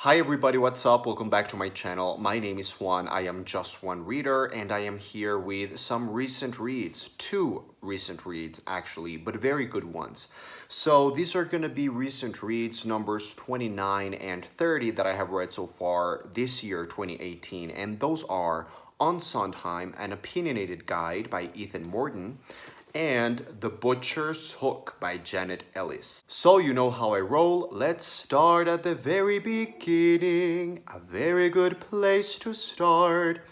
Hi everybody, what's up? Welcome back to my channel. My name is Juan. I am just one reader and I am here with some recent reads. Two recent reads actually, but very good ones. So these are going to be recent reads numbers 29 and 30 that I have read so far this year, 2018. And those are On Sondheim, An Opinionated Guide by Ethan Morton, and The Butcher's Hook by Janet Ellis. So you know how I roll. Let's start at the very beginning. A very good place to start.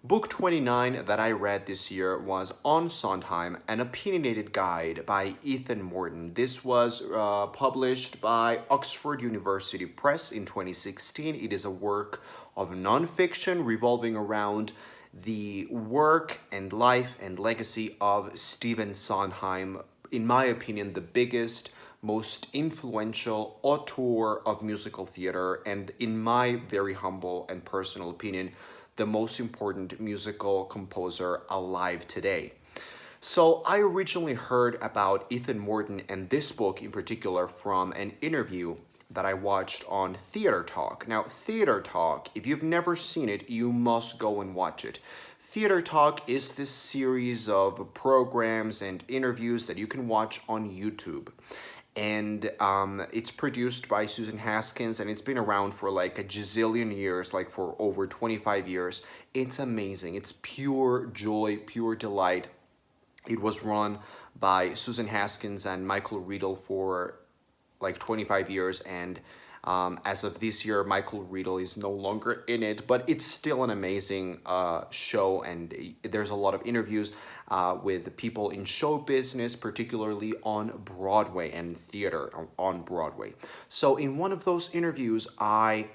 Book 29 that I read this year was On Sondheim, An Opinionated Guide by Ethan Morton. This was published by Oxford University Press in 2016. It is a work of nonfiction revolving around the work and life and legacy of Stephen Sondheim, in my opinion, the biggest, most influential auteur of musical theater, and in my very humble and personal opinion, the most important musical composer alive today. So I originally heard about Ethan Morton and this book in particular from an interview that I watched on Theater Talk. Now, Theater Talk, if you've never seen it, you must go and watch it. Theater Talk is this series of programs and interviews that you can watch on YouTube. And it's produced by Susan Haskins, and it's been around for like a gazillion years, like for over 25 years. It's amazing. It's pure joy, pure delight. It was run by Susan Haskins and Michael Riedel for like 25 years, and as of this year, Michael Riedel is no longer in it, but it's still an amazing show, and there's a lot of interviews with people in show business, particularly on Broadway and theater on Broadway. So in one of those interviews, I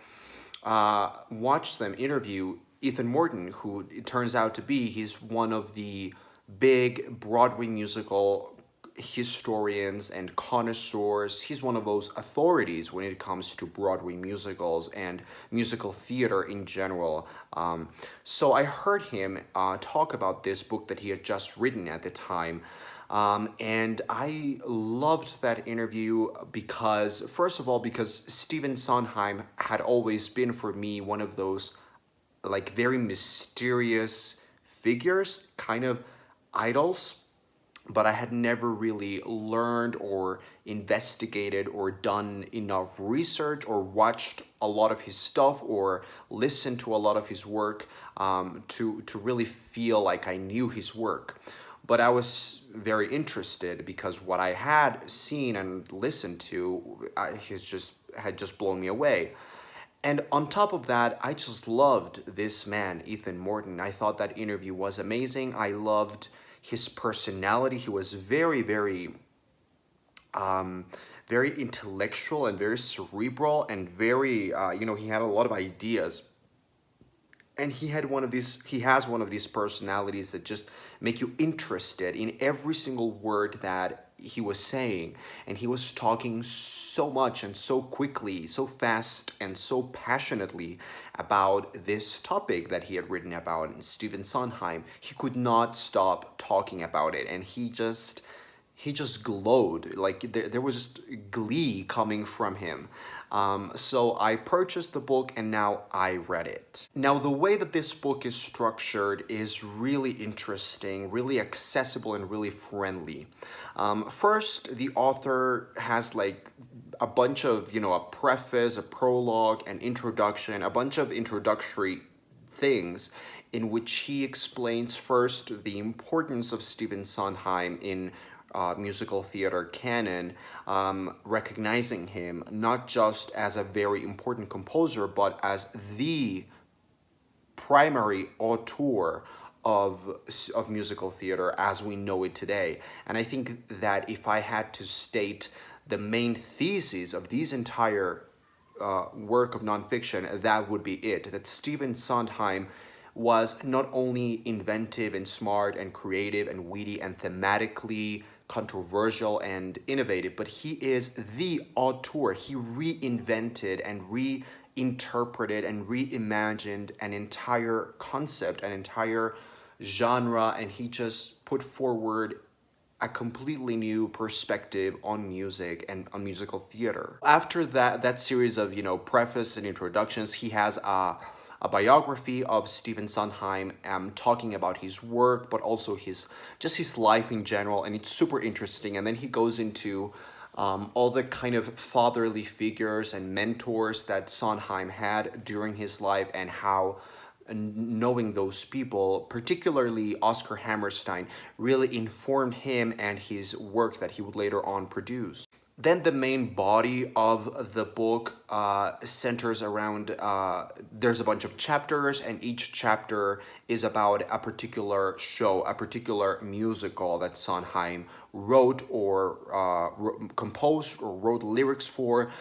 watched them interview Ethan Morton, who it turns out to be, he's one of the big Broadway musical historians and connoisseurs. He's one of those authorities when it comes to Broadway musicals and musical theater in general. So I heard him talk about this book that he had just written at the time. And I loved that interview because, first of all, because Stephen Sondheim had always been for me one of those like very mysterious figures, kind of idols, but I had never really learned or investigated or done enough research or watched a lot of his stuff or listened to a lot of his work to really feel like I knew his work. But I was very interested because what I had seen and listened to had just blown me away. And on top of that, I just loved this man, Ethan Morton. I thought that interview was amazing. I loved his personality. He was very intellectual and very cerebral and very, he had a lot of ideas. And he has one of these personalities that just make you interested in every single word that he was saying. And he was talking so much and so quickly, so fast and so passionately about this topic that he had written about in Stephen Sondheim. He could not stop talking about it, and he just glowed. Like there was just glee coming from him. So I purchased the book and now I read it. Now, the way that this book is structured is really interesting, really accessible, and really friendly. First, the author has like a bunch of, a preface, a prologue, an introduction, a bunch of introductory things in which he explains first the importance of Stephen Sondheim in musical theater canon, recognizing him not just as a very important composer, but as the primary auteur of musical theater as we know it today. And I think that if I had to state the main thesis of these entire work of nonfiction, that would be it. That Stephen Sondheim was not only inventive and smart and creative and witty and thematically controversial and innovative, but he is the auteur. He reinvented and reinterpreted and reimagined an entire concept, an entire genre, and he just put forward a completely new perspective on music and on musical theater. After that series of, preface and introductions, he has a biography of Stephen Sondheim, talking about his work, but also his life in general, and it's super interesting. And then he goes into all the kind of fatherly figures and mentors that Sondheim had during his life, and how knowing those people, particularly Oscar Hammerstein, really informed him and his work that he would later on produce. Then the main body of the book centers around, there's a bunch of chapters, and each chapter is about a particular show, a particular musical that Sondheim wrote or composed or wrote lyrics for.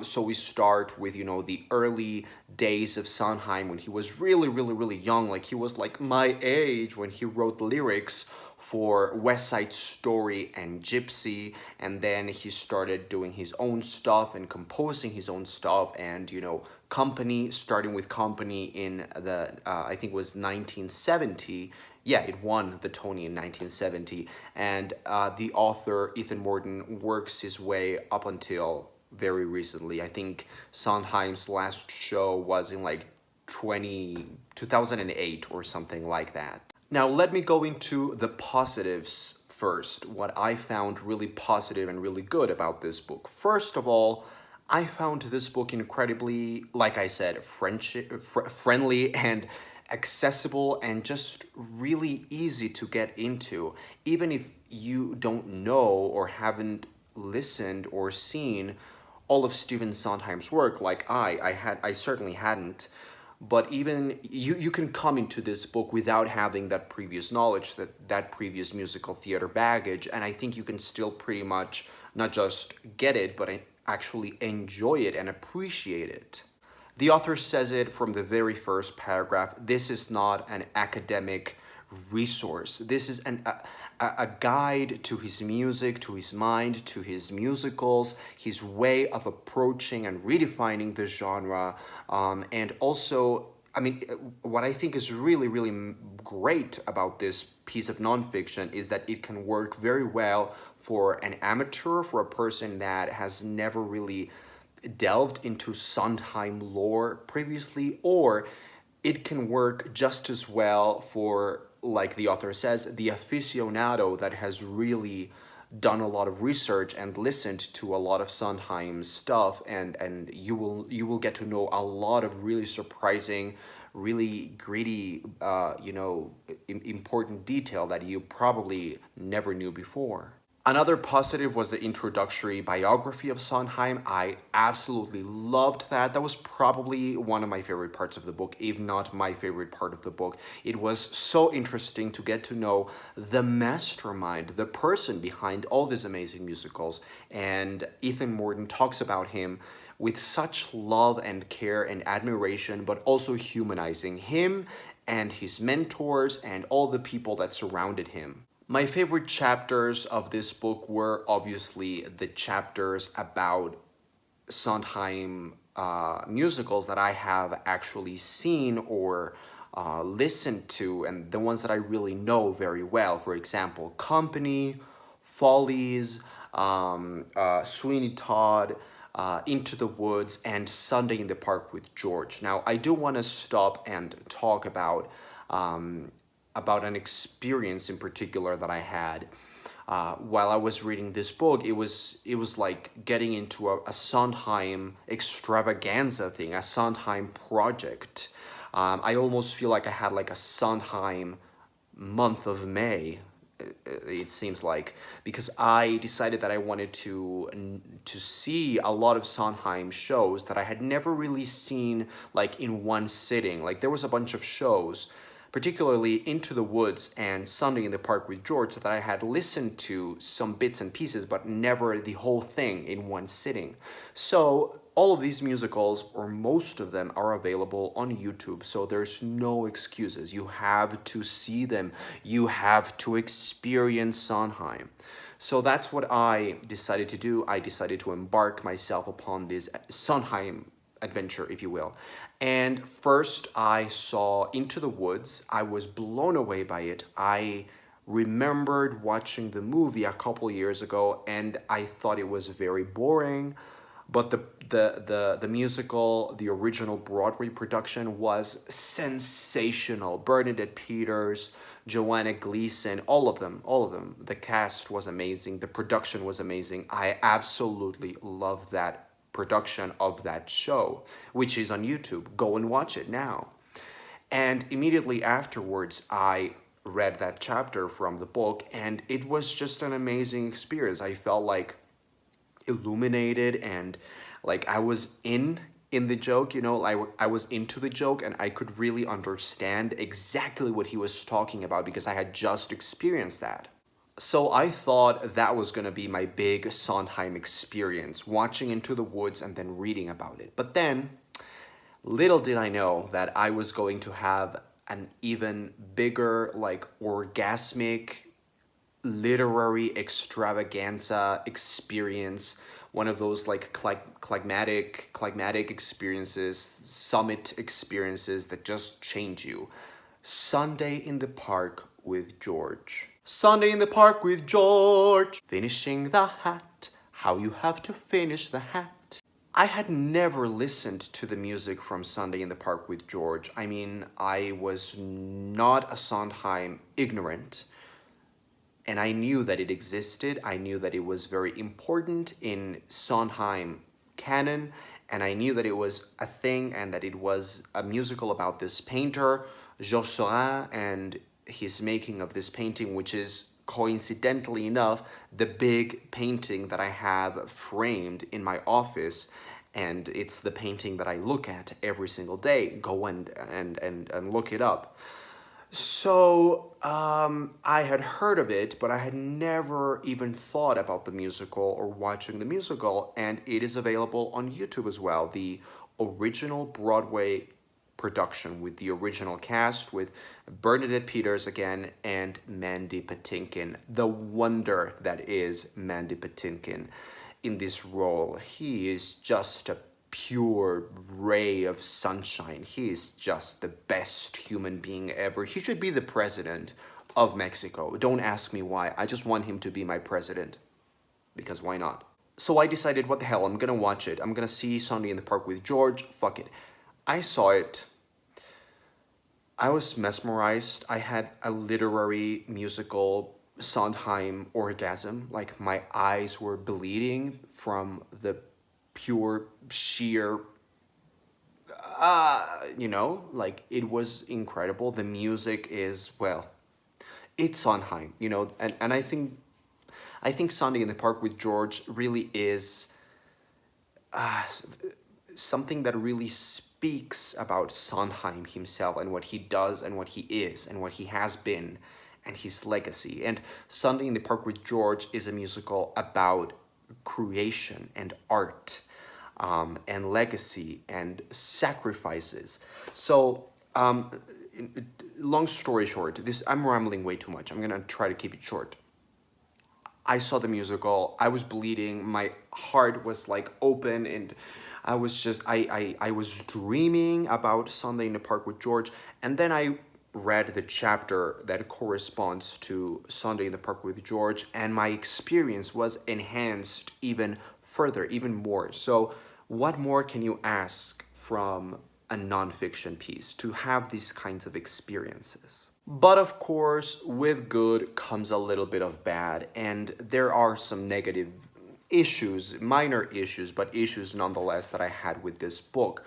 So we start with, the early days of Sondheim, when he was really, really, really young. Like, he was like my age when he wrote lyrics for West Side Story and Gypsy, and then he started doing his own stuff and composing his own stuff, and Company, starting with Company in the I think it was 1970. Yeah, it won the Tony in 1970, and the author Ethan Mordden works his way up until very recently. I think Sondheim's last show was in like 2008 or something like that. Now, let me go into the positives first, what I found really positive and really good about this book. First of all, I found this book incredibly, like I said, friendly and accessible, and just really easy to get into. Even if you don't know or haven't listened or seen all of Stephen Sondheim's work, like I certainly hadn't. But even you can come into this book without having that previous knowledge, that previous musical theater baggage, and I think you can still pretty much not just get it, but actually enjoy it and appreciate it. The author says it from the very first paragraph. This is not an academic resource. This is a guide to his music, to his mind, to his musicals, his way of approaching and redefining the genre. And also, I mean, what I think is really, really great about this piece of nonfiction is that it can work very well for an amateur, for a person that has never really delved into Sondheim lore previously, or it can work just as well for, like the author says, the aficionado that has really done a lot of research and listened to a lot of Sondheim's stuff, and you will get to know a lot of really surprising, really gritty, important detail that you probably never knew before. Another positive was the introductory biography of Sondheim. I absolutely loved that. That was probably one of my favorite parts of the book, if not my favorite part of the book. It was so interesting to get to know the mastermind, the person behind all these amazing musicals. And Ethan Mordden talks about him with such love and care and admiration, but also humanizing him and his mentors and all the people that surrounded him. My favorite chapters of this book were obviously the chapters about Sondheim musicals that I have actually seen or listened to, and the ones that I really know very well. For example, Company, Follies, Sweeney Todd, Into the Woods, and Sunday in the Park with George. Now, I do want to stop and talk about an experience in particular that I had while I was reading this book. It was like getting into a Sondheim extravaganza thing, a Sondheim project. I almost feel like I had like a Sondheim month of May, it seems like, because I decided that I wanted to see a lot of Sondheim shows that I had never really seen like in one sitting. Like, there was a bunch of shows, particularly Into the Woods and Sunday in the Park with George, that I had listened to some bits and pieces, but never the whole thing in one sitting. So all of these musicals, or most of them, are available on YouTube, so there's no excuses. You have to see them. You have to experience Sondheim. So that's what I decided to do. I decided to embark myself upon this Sondheim adventure, if you will. And first I saw Into the Woods. I was blown away by it. I remembered watching the movie a couple years ago, and I thought it was very boring. But the musical, the original Broadway production, was sensational. Bernadette Peters, Joanna Gleason, all of them. The cast was amazing. The production was amazing. I absolutely love that production of that show, which is on YouTube. Go and watch it now. And immediately afterwards, I read that chapter from the book, and it was just an amazing experience. I felt like illuminated, and like I was in the joke, you know, I was into the joke, and I could really understand exactly what he was talking about because I had just experienced that. So I thought that was going to be my big Sondheim experience, watching Into the Woods and then reading about it. But then, little did I know that I was going to have an even bigger, like, orgasmic literary extravaganza experience, one of those like climactic experiences, summit experiences that just change you. Sunday in the Park with George. Sunday in the Park with George. Finishing the hat. How you have to finish the hat. I had never listened to the music from Sunday in the Park with George. I mean, I was not a Sondheim ignorant, and I knew that it existed. I knew that it was very important in Sondheim canon, and I knew that it was a thing and that it was a musical about this painter, Georges Seurat, and his making of this painting, which is, coincidentally enough, the big painting that I have framed in my office, and it's the painting that I look at every single day. Go and look it up. So I had heard of it, but I had never even thought about the musical or watching the musical, and it is available on YouTube as well. The original Broadway production with the original cast, with Bernadette Peters again and Mandy Patinkin, the wonder that is Mandy Patinkin in this role. He is just a pure ray of sunshine. He is just the best human being ever. He should be the president of Mexico. Don't ask me why. I just want him to be my president. Because why not? So I decided, what the hell, I'm gonna watch it. I'm gonna see Sunday in the Park with George. Fuck it. I saw it. I was mesmerized. I had a literary musical Sondheim orgasm. Like, my eyes were bleeding from the pure sheer you know, like, it was incredible. The music is, well, it's Sondheim, you know, and I think Sunday in the Park with George really is something that really speaks about Sondheim himself and what he does and what he is and what he has been and his legacy. And Sunday in the Park with George is a musical about creation and art, and legacy and sacrifices. So, long story short, I'm rambling way too much. I'm gonna try to keep it short. I saw the musical. I was bleeding. My heart was like open, and I was just I was dreaming about Sunday in the Park with George, and then I read the chapter that corresponds to Sunday in the Park with George, and my experience was enhanced even further, even more. So, what more can you ask from a nonfiction piece to have these kinds of experiences? But of course, with good comes a little bit of bad, and there are some negative issues, minor issues, but issues nonetheless that I had with this book.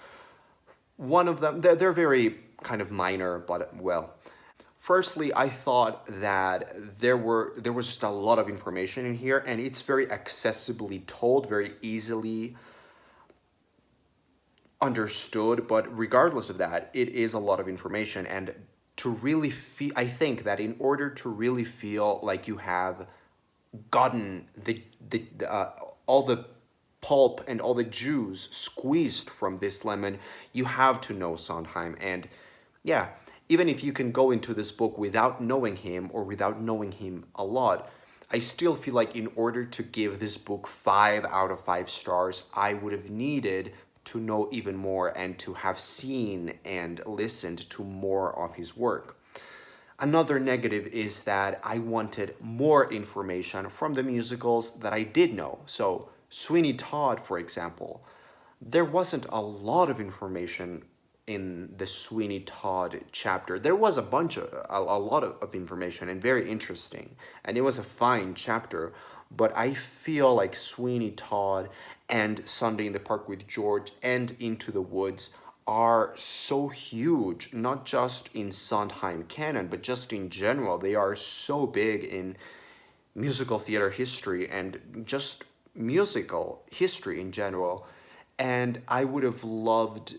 One of them, they're very kind of minor, but well. Firstly, I thought that there was just a lot of information in here, and it's very accessibly told, very easily understood, but regardless of that, it is a lot of information, and to really feel, I think that in order to really feel like you have gotten all the pulp and all the juice squeezed from this lemon, you have to know Sondheim. And yeah, even if you can go into this book without knowing him or without knowing him a lot, I still feel like in order to give this book 5 out of 5 stars, I would have needed to know even more and to have seen and listened to more of his work. Another negative is that I wanted more information from the musicals that I did know. So, Sweeney Todd, for example, there wasn't a lot of information in the Sweeney Todd chapter. There was a lot of information and very interesting, and it was a fine chapter. But I feel like Sweeney Todd and Sunday in the Park with George and Into the Woods are so huge, not just in Sondheim canon, but just in general. They are so big in musical theater history and just musical history in general. And I would have liked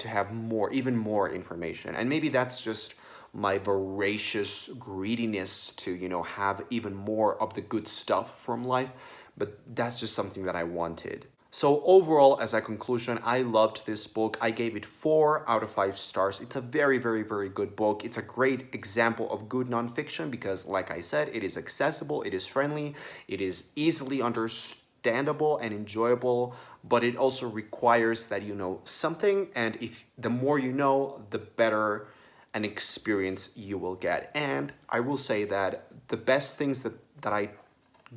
to have more, even more information. And maybe that's just my voracious greediness to, have even more of the good stuff from life. But that's just something that I wanted. So overall, as a conclusion, I loved this book. I gave it 4 out of 5 stars. It's a very, very, very good book. It's a great example of good nonfiction because, like I said, it is accessible, it is friendly, it is easily understandable and enjoyable, but it also requires that you know something, and if the more you know, the better an experience you will get. And I will say that the best things that I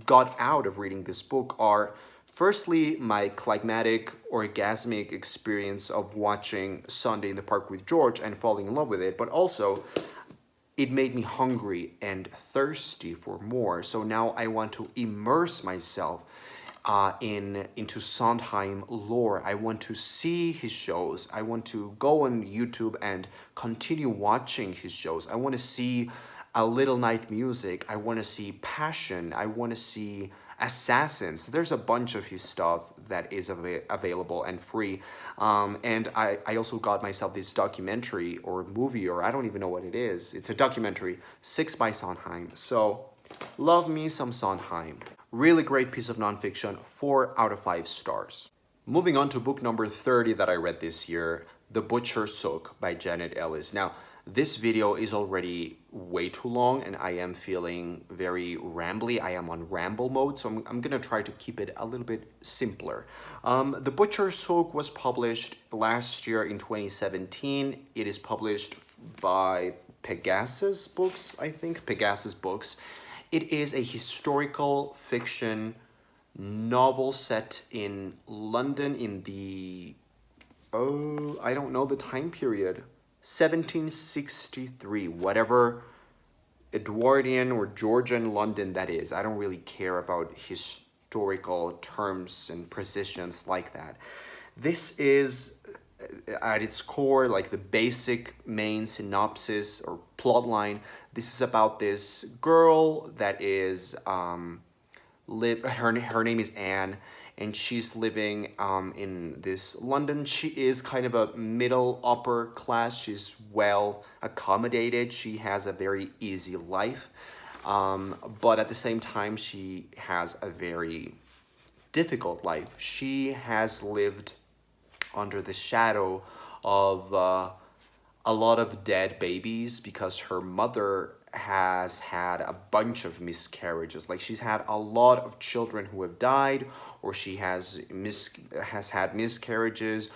got out of reading this book are firstly my climactic orgasmic experience of watching Sunday in the Park with George and falling in love with it, but also it made me hungry and thirsty for more. So now I want to immerse myself into Sondheim lore. I want to see his shows. I want to go on YouTube and continue watching his shows. I want to see A Little Night Music. I want to see Passion. I want to see Assassins. There's a bunch of his stuff that is available and free. And I also got myself this documentary or movie, or I don't even know what it is. It's a documentary, 6 by Sondheim. So love me some Sondheim. Really great piece of nonfiction, 4 out of 5 stars. Moving on to book number 30 that I read this year, The Butcher's Sook by Janet Ellis. Now, this video is already way too long and I am feeling very rambly. I am on ramble mode, so I'm gonna try to keep it a little bit simpler. The Butcher's Sook was published last year in 2017. It is published by Pegasus Books, I think, Pegasus Books. It is a historical fiction novel set in London in the, I don't know the time period, 1763, whatever Edwardian or Georgian London that is. I don't really care about historical terms and precisions like that. This is at its core like the basic main synopsis or plot line. This is about this girl that is her name is Anne, and she's living in this London. She is kind of a middle upper class. She's well accommodated. She has a very easy life, but at the same time she has a very difficult life. She has lived under the shadow of a lot of dead babies because her mother has had a bunch of miscarriages. Like, she's had a lot of children who have died, or she has had miscarriages.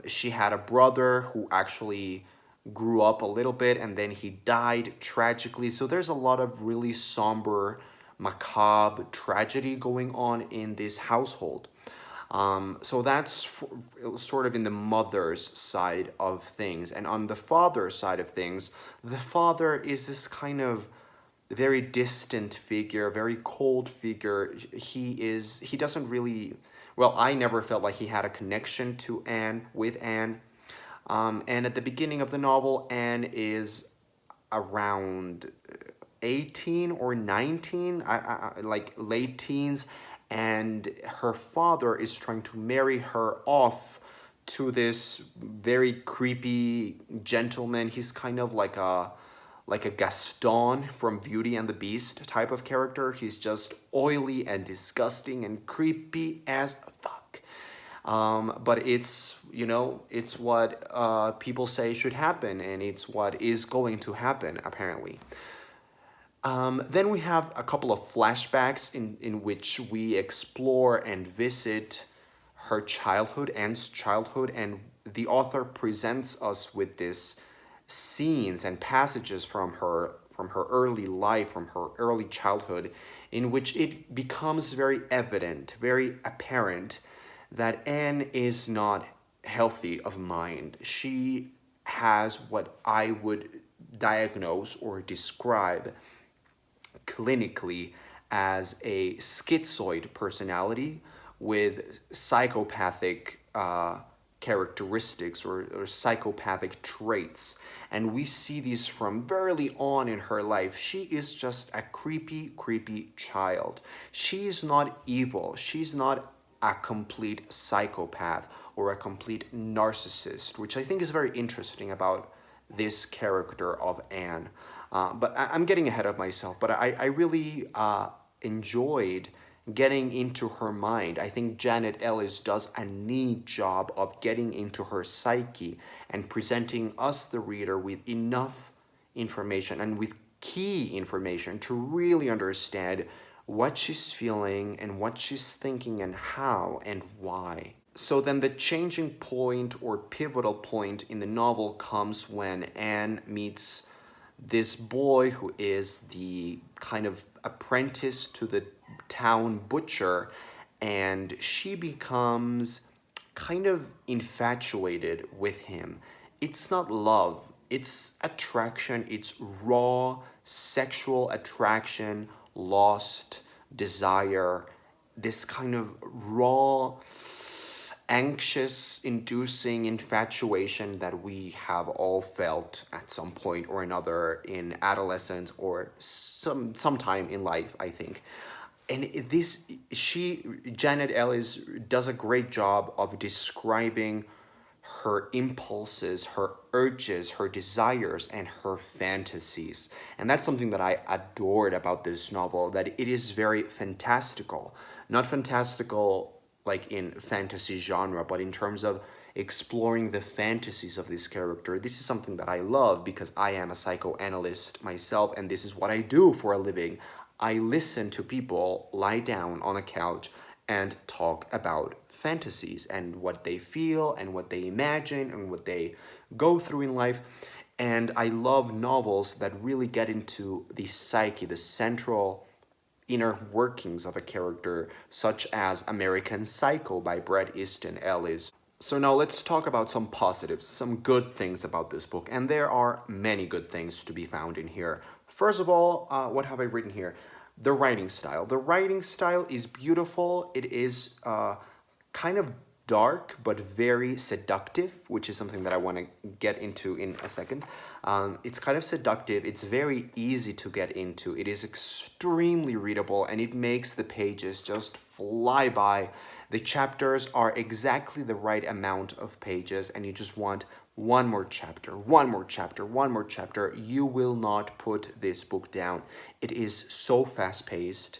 She had a brother who actually grew up a little bit and then he died tragically. So there's a lot of really somber, macabre tragedy going on in this household. So that's sort of in the mother's side of things. And on the father's side of things, the father is this kind of very distant figure, very cold figure. He doesn't really, well, I never felt like he had a connection to Anne, with Anne. And at the beginning of the novel, Anne is around 18 or 19, like late teens, and her father is trying to marry her off to this very creepy gentleman. He's kind of like a Gaston from Beauty and the Beast type of character. He's just oily and disgusting and creepy as fuck. But it's, it's what people say should happen, and it's what is going to happen, apparently. Then we have a couple of flashbacks in which we explore and visit her childhood, Anne's childhood, and the author presents us with this scenes and passages from her early life, from her early childhood, in which it becomes very evident, very apparent that Anne is not healthy of mind. She has what I would diagnose or describe clinically as a schizoid personality with psychopathic characteristics or psychopathic traits. And we see these from very early on in her life. She is just a creepy, creepy child. She's not evil. She's not a complete psychopath or a complete narcissist, which I think is very interesting about this character of Anne. But I'm getting ahead of myself, but I really enjoyed getting into her mind. I think Janet Ellis does a neat job of getting into her psyche and presenting us, the reader, with enough information and with key information to really understand what she's feeling and what she's thinking and how and why. So then the changing point or pivotal point in the novel comes when Anne meets this boy who is the kind of apprentice to the town butcher, and she becomes kind of infatuated with him. It's not love, it's attraction, it's raw sexual attraction, lost desire, this kind of raw anxious inducing infatuation that we have all felt at some point or another in adolescence or sometime in life, I think. And this she Janet Ellis does a great job of describing her impulses, her urges, her desires, and her fantasies. And that's something that I adored about this novel, that it is very fantastical. Not fantastical like in fantasy genre, but in terms of exploring the fantasies of this character. This is something that I love because I am a psychoanalyst myself, and this is what I do for a living. I listen to people lie down on a couch and talk about fantasies and what they feel and what they imagine and what they go through in life. And I love novels that really get into the psyche, the central inner workings of a character, such as American Psycho by Bret Easton Ellis. So now let's talk about some positives, some good things about this book. And there are many good things to be found in here. First of all, what have I written here? The writing style. The writing style is beautiful. It is kind of dark but very seductive, which is something that I want to get into in a second. It's kind of seductive. It's very easy to get into. It is extremely readable, and it makes the pages just fly by. The chapters are exactly the right amount of pages, and you just want one more chapter, one more chapter, one more chapter. You will not put this book down. It is so fast-paced.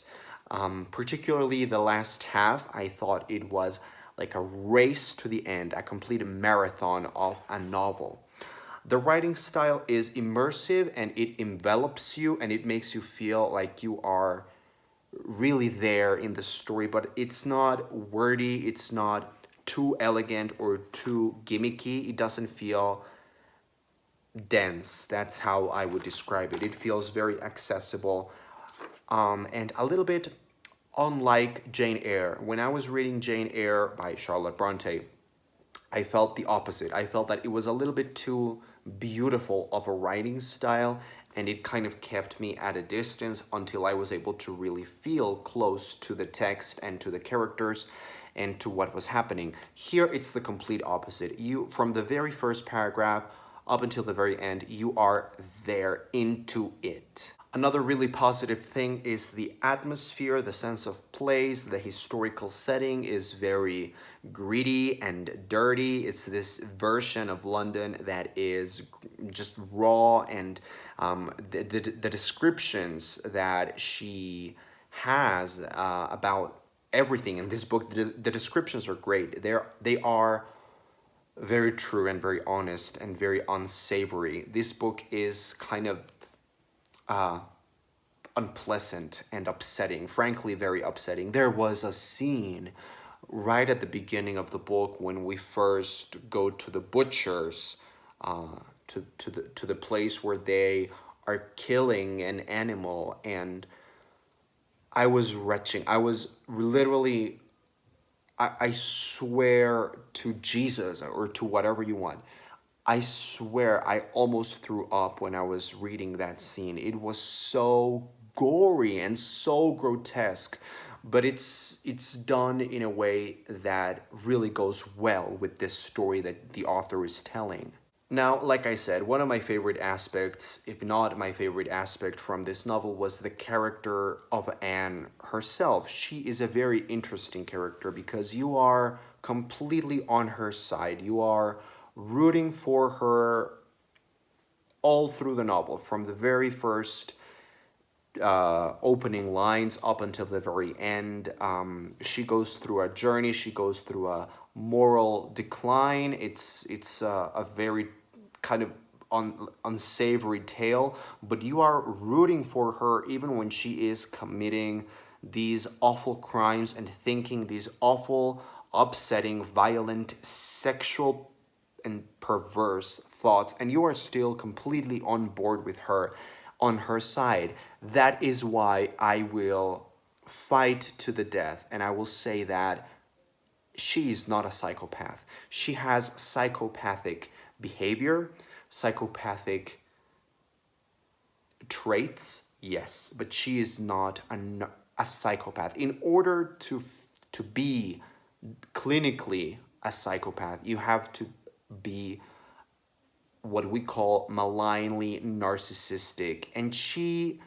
Particularly the last half, I thought it was like a race to the end, a complete marathon of a novel. The writing style is immersive, and it envelops you, and it makes you feel like you are really there in the story, but it's not wordy, it's not too elegant or too gimmicky. It doesn't feel dense. That's how I would describe it. It feels very accessible, and a little bit unlike Jane Eyre. When I was reading Jane Eyre by Charlotte Bronte, I felt the opposite. I felt that it was a little bit too beautiful of a writing style, and it kind of kept me at a distance until I was able to really feel close to the text and to the characters and to what was happening. Here, it's the complete opposite. You, from the very first paragraph up until the very end, you are there into it. Another really positive thing is the atmosphere, the sense of place. The historical setting is very gritty and dirty. It's this version of London that is just raw, and the descriptions that she has about everything in this book, the descriptions are great. They are very true and very honest and very unsavory. This book is kind of unpleasant and upsetting, frankly, very upsetting. There was a scene right at the beginning of the book when we first go to the butcher's to the place where they are killing an animal, and I was retching. I was literally, I swear to Jesus or to whatever you want. I swear I almost threw up when I was reading that scene. It was so gory and so grotesque, but it's done in a way that really goes well with this story that the author is telling. Now, like I said, one of my favorite aspects, if not my favorite aspect from this novel, was the character of Anne herself. She is a very interesting character because you are completely on her side. You are rooting for her all through the novel, from the very first opening lines up until the very end. She goes through a journey. She goes through a moral decline. It's a very kind of unsavory tale, but you are rooting for her even when she is committing these awful crimes and thinking these awful, upsetting, violent, sexual and perverse thoughts, and you are still completely on board with her, on her side. That is why I will fight to the death, and I will say that she is not a psychopath. She has psychopathic behavior, psychopathic traits, yes, but she is not a psychopath. In order to be clinically a psychopath, you have to be what we call malignly narcissistic, and she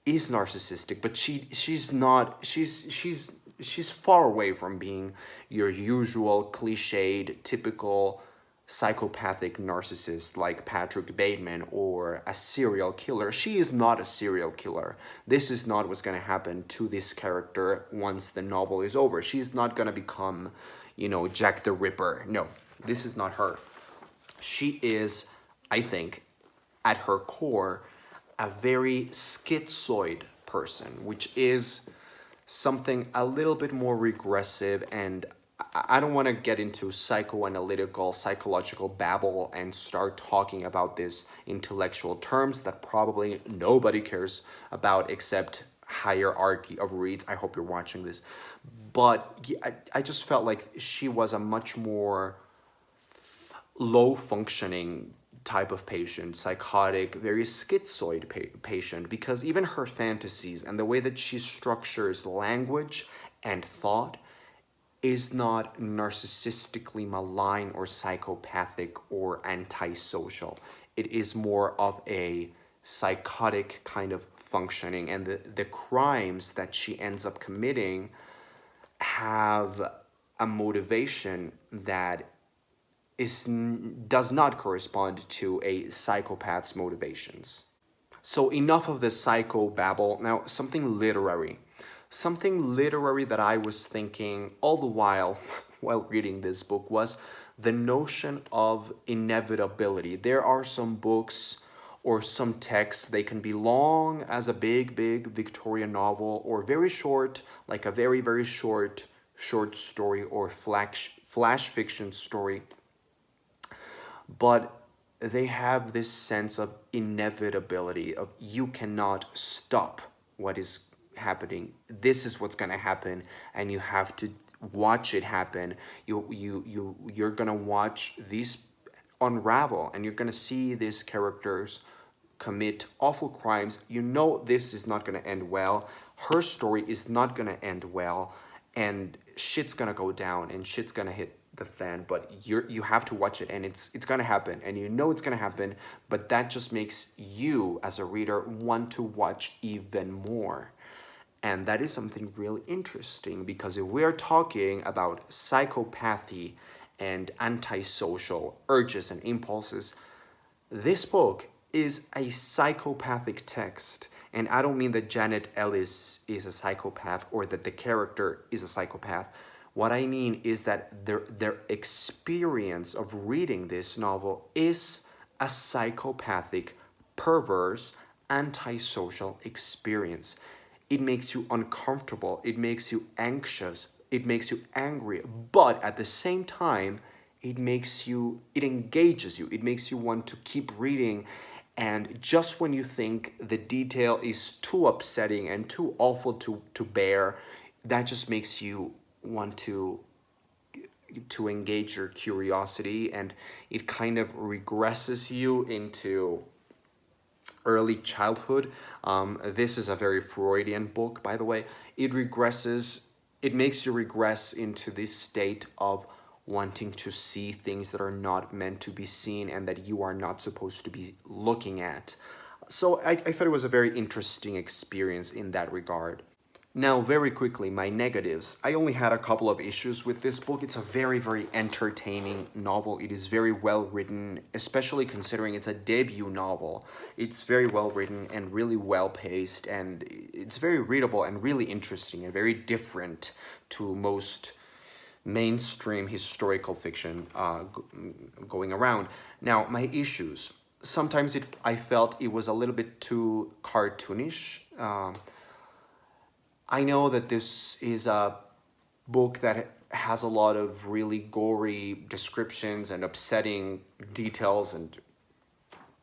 is narcissistic, but she's not, she's far away from being your usual cliched typical psychopathic narcissist like Patrick Bateman or a serial killer. She is not a serial killer. This is not what's going to happen to this character once the novel is over. She's not going to become, Jack the Ripper. No, this is not her. She is, I think, at her core, a very schizoid person, which is something a little bit more regressive. And I don't want to get into psychoanalytical, psychological babble and start talking about this intellectual terms that probably nobody cares about except hierarchy of reads. I hope you're watching this. But I just felt like she was a much more low functioning type of patient, psychotic, very schizoid patient, because even her fantasies and the way that she structures language and thought is not narcissistically malign or psychopathic or antisocial. It is more of a psychotic kind of functioning, and the crimes that she ends up committing have a motivation that does not correspond to a psychopath's motivations. So enough of the psychobabble. Now, something literary. Something literary that I was thinking all the while while reading this book was the notion of inevitability. There are some books or some texts, they can be long as a big, big Victorian novel, or very short, like a very, very short story or flash fiction story, but they have this sense of inevitability, of you cannot stop what is happening. This is what's going to happen, and you have to watch it happen. You're going to watch these unravel, and you're going to see these characters commit awful crimes. This is not going to end well. Her story is not going to end well, and shit's going to go down and shit's going to hit the fan, but you have to watch it, and it's gonna happen, and it's gonna happen, but that just makes you as a reader want to watch even more. And that is something really interesting, because if we're talking about psychopathy and antisocial urges and impulses, this book is a psychopathic text. And I don't mean that Janet Ellis is a psychopath or that the character is a psychopath. What I mean is that their experience of reading this novel is a psychopathic, perverse, antisocial experience. It makes you uncomfortable, it makes you anxious, it makes you angry, but at the same time, it engages you, it makes you want to keep reading. And just when you think the detail is too upsetting and too awful to bear, that just makes you want to engage your curiosity, and it kind of regresses you into early childhood. This is a very Freudian book, by the way. It makes you regress into this state of wanting to see things that are not meant to be seen and that you are not supposed to be looking at. So I thought it was a very interesting experience in that regard. Now, very quickly, my negatives. I only had a couple of issues with this book. It's a very, very entertaining novel. It is very well written, especially considering it's a debut novel. It's very well written and really well paced, and it's very readable and really interesting and very different to most mainstream historical fiction going around. Now, my issues. Sometimes I felt it was a little bit too cartoonish. I know that this is a book that has a lot of really gory descriptions and upsetting details and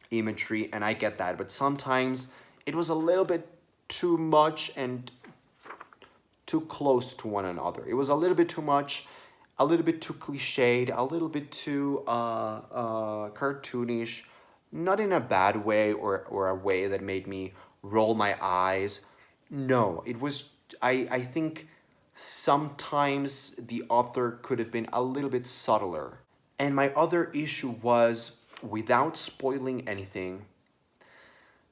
imagery, and I get that, but sometimes it was a little bit too much and too close to one another. It was a little bit too much, a little bit too cliched, a little bit too cartoonish, not in a bad way or a way that made me roll my eyes. No, it was, I think sometimes the author could have been a little bit subtler. And my other issue was, without spoiling anything,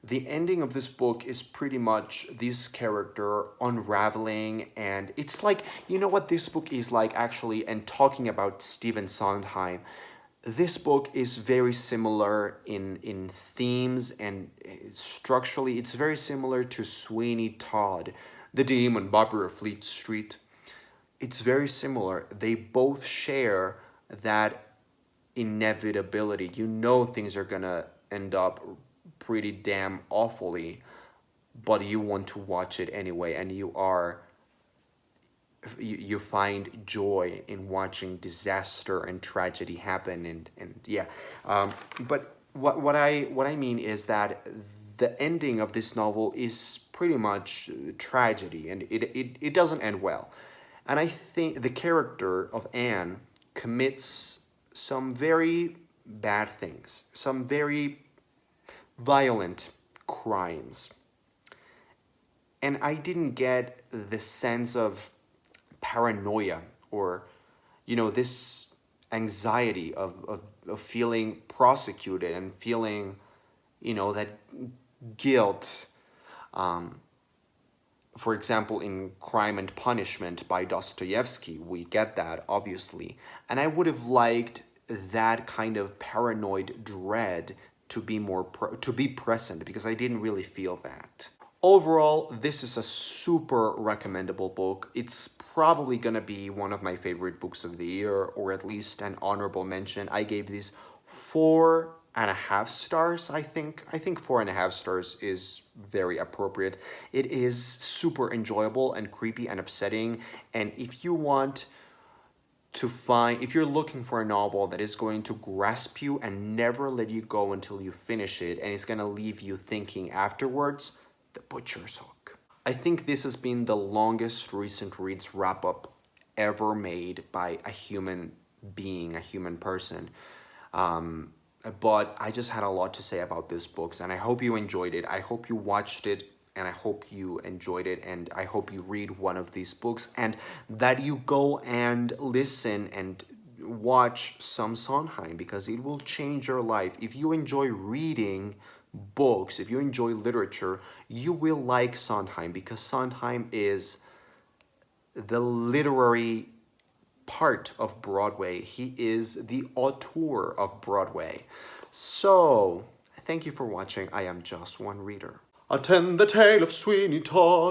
the ending of this book is pretty much this character unraveling, and it's like, you know what this book is like actually, and talking about Stephen Sondheim, this book is very similar in themes and structurally, it's very similar to Sweeney Todd, The Demon Barber of Fleet Street. It's very similar. They both share that inevitability. You know things are gonna end up pretty damn awfully, but you want to watch it anyway, and you find joy in watching disaster and tragedy happen, and yeah. But what I mean is that the ending of this novel is pretty much tragedy, and it doesn't end well. And I think the character of Anne commits some very bad things, some very violent crimes. And I didn't get the sense of paranoia or, this anxiety of feeling prosecuted and feeling, that guilt. For example, in Crime and Punishment by Dostoevsky, we get that, obviously. And I would have liked that kind of paranoid dread to be present, because I didn't really feel that. Overall, this is a super recommendable book. It's probably gonna be one of my favorite books of the year, or at least an honorable mention. I gave these 4.5 stars, I think. I think 4.5 stars is very appropriate. It is super enjoyable and creepy and upsetting, and if you're looking for a novel that is going to grasp you and never let you go until you finish it, and it's gonna leave you thinking afterwards, The Butcher's Hook. I think this has been the longest recent reads wrap-up ever made by a human being, a human person. But I just had a lot to say about this book, and I hope you enjoyed it. I hope you watched it, and I hope you enjoyed it, and I hope you read one of these books, and that you go and listen and watch some Sondheim, because it will change your life. If you enjoy reading books, if you enjoy literature, you will like Sondheim, because Sondheim is the literary part of Broadway. He is the auteur of Broadway. So, thank you for watching. I am just one reader. Attend the tale of Sweeney Todd.